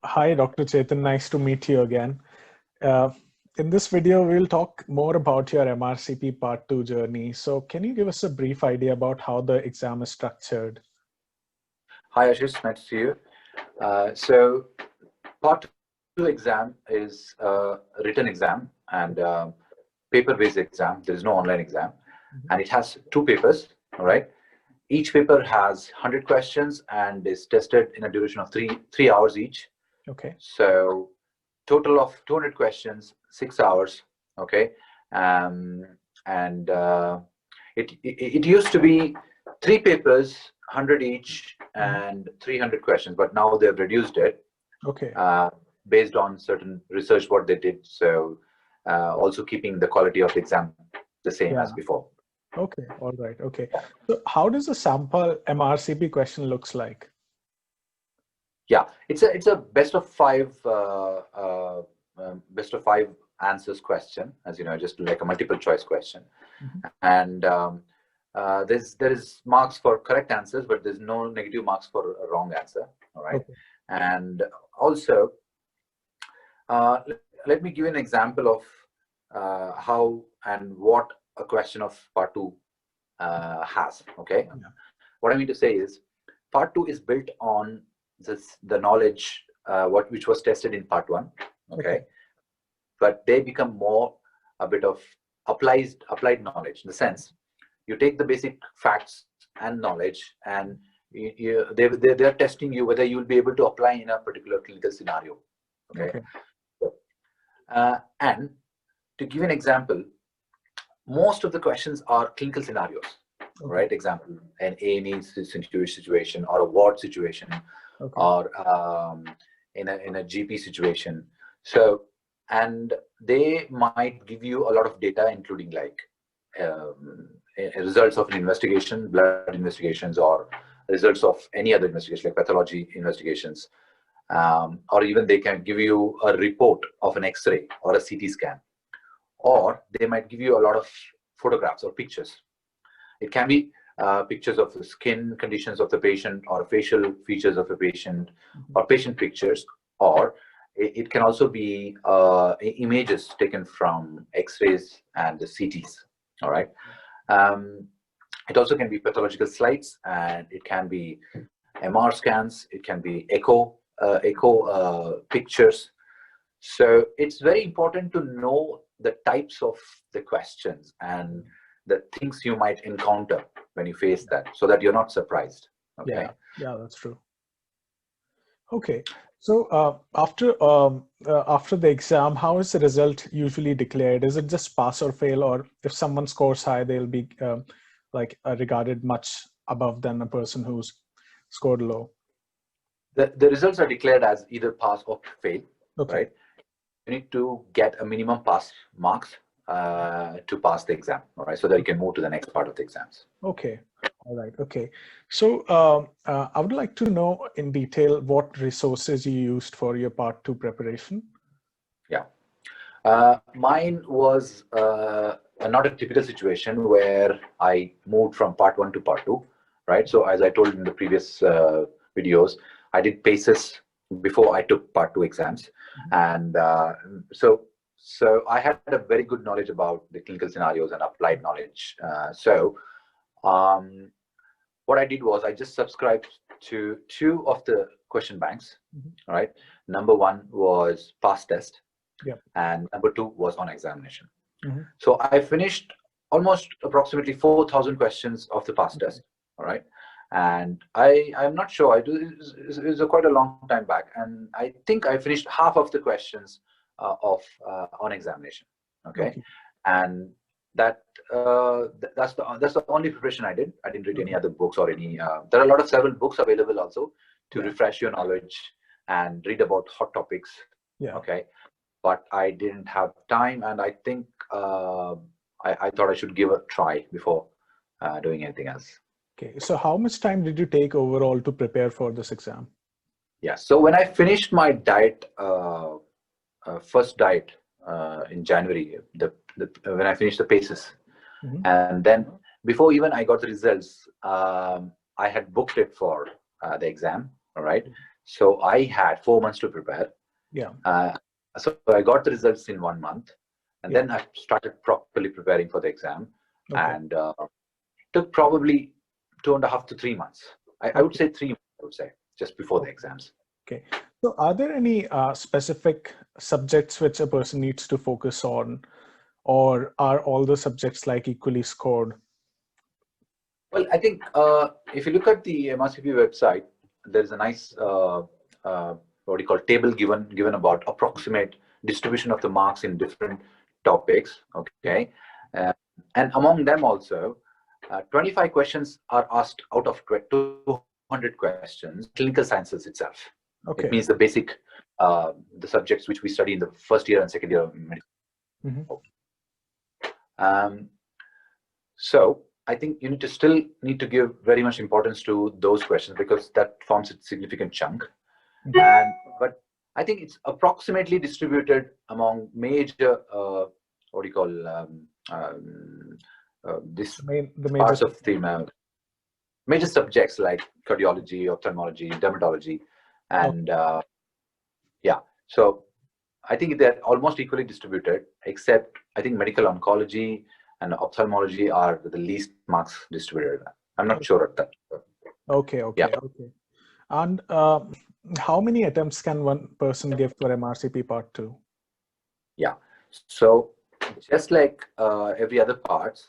Hi, Dr. Chetan. Nice to meet you again. Uh, in this video, we'll talk more about your MRCP Part 2 journey. So can you give us a brief idea about how the exam is structured? Hi, Ashish. Nice to see you. So Part 2 exam is a written exam and paper-based exam. There is no online exam. And it has two papers, all right? Each paper has 100 questions and is tested in a duration of three hours each. Okay. So total of 200 questions, 6 hours, okay? It used to be three papers, 100 each, and 300 questions, but now they've reduced it. Okay. Based on certain research what they did. So also keeping the quality of the exam the same as before. Okay. All right. Okay. So how does a sample MRCP question looks like? Yeah, it's a best of five answers question, as you know, just like a multiple choice question. And there is marks for correct answers, but there's no negative marks for a wrong answer. All right. Okay. And also, let me give you an example of how and what a question of part 2 has. Okay. Yeah. What I mean to say is, part 2 is built on the knowledge which was tested in part 1. Okay. But they become more a bit of applied knowledge, in the sense you take the basic facts and knowledge, and they're testing you whether you'll be able to apply in a particular clinical scenario. Okay. And to give an example, most of the questions are clinical scenarios, right? Example, an A&E situation, or a ward situation, or in a GP situation. So, and they might give you a lot of data, including like results of an investigation, blood investigations, or results of any other investigation like pathology investigations. Or even they can give you a report of an X-ray or a CT scan, or they might give you a lot of photographs or pictures. It can be pictures of the skin conditions of the patient, or facial features of a patient, or patient pictures, or it can also be images taken from X-rays and the CTs. All right. It also can be pathological slides, and it can be MR scans. It can be echo pictures. So it's very important to know the types of the questions and the things you might encounter when you face that, so that you're not surprised. Okay. Yeah, that's true. Okay. So after the exam, how is the result usually declared? Is it just pass or fail, or if someone scores high, they'll be regarded much above than a person who's scored low? The results are declared as either pass or fail. Okay. Right? You need to get a minimum pass marks to pass the exam. All right, so that you can move to the next part of the exams. Okay. All right. Okay. So I would like to know in detail what resources you used for your part 2 preparation. Yeah. Mine was not a typical situation where I moved from part 1 to part 2, right? So as I told in the previous videos, I did PACES before I took part 2 exams. And so I had a very good knowledge about the clinical scenarios and applied knowledge. What I did was I just subscribed to 2 of the question banks. All right. Number 1 was pass test. And number 2 was on examination. So I finished almost approximately 4,000 questions of the pass test. All right. And I'm not sure, it's quite a long time back, and I think I finished half of the questions on examination. Okay. And that's the only preparation I did. I didn't read any other books or any there are a lot of several books available also to refresh your knowledge and read about hot topics. Okay. But I didn't have time, and I think I thought I should give a try before doing anything else. Okay, so how much time did you take overall to prepare for this exam? Yeah, so when I finished my diet, first diet in January, when I finished the PACES, and then before even I got the results, I had booked it for the exam. All right. So I had 4 months to prepare. Yeah. So I got the results in 1 month, and Yeah. then I started properly preparing for the exam, Okay. and took probably 2.5 to 3 months. I would say 3 months, I would say, just before the exams. Okay. So are there any specific subjects which a person needs to focus on, or are all the subjects like equally scored? Well, I think if you look at the MRCP website, there's a nice what do you call table given about approximate distribution of the marks in different topics. Okay, and among them also, 25 questions are asked out of 200 questions. Clinical sciences itself. Okay. It means the basic the subjects which we study in the first year and second year of medical. So I think you need to give very much importance to those questions, because that forms a significant chunk. But I think it's approximately distributed among major what do you call this the parts of the major subjects like cardiology, ophthalmology, dermatology, and yeah. So I think they're almost equally distributed, except I think medical oncology and ophthalmology are the least marks distributed. I'm not sure of that. Okay. Yeah. And how many attempts can one person give for MRCP Part 2? Yeah. So just like every other Part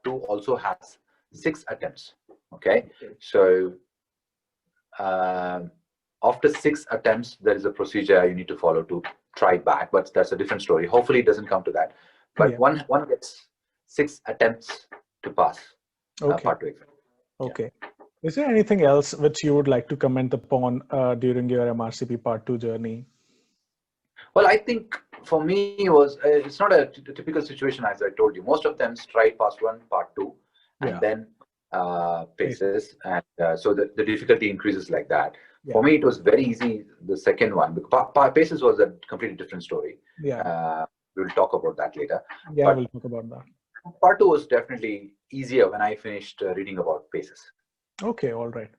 2 also has 6 attempts. Okay. So after 6 attempts, there is a procedure you need to follow to try back, but that's a different story. Hopefully it doesn't come to that. But one gets 6 attempts to pass Part 2 exam. Okay. Yeah. Is there anything else which you would like to comment upon during your MRCP Part 2 journey? Well, I think for me it's not a typical situation, as I told you. Most of them tried Part 1, Part 2, and then paces, and so the difficulty increases like that. For me, it was very easy, the second one. Paces was a completely different story. We'll talk about that later. Yeah, we'll talk about that. Part 2 was definitely easier when I finished reading about paces. Okay, all right.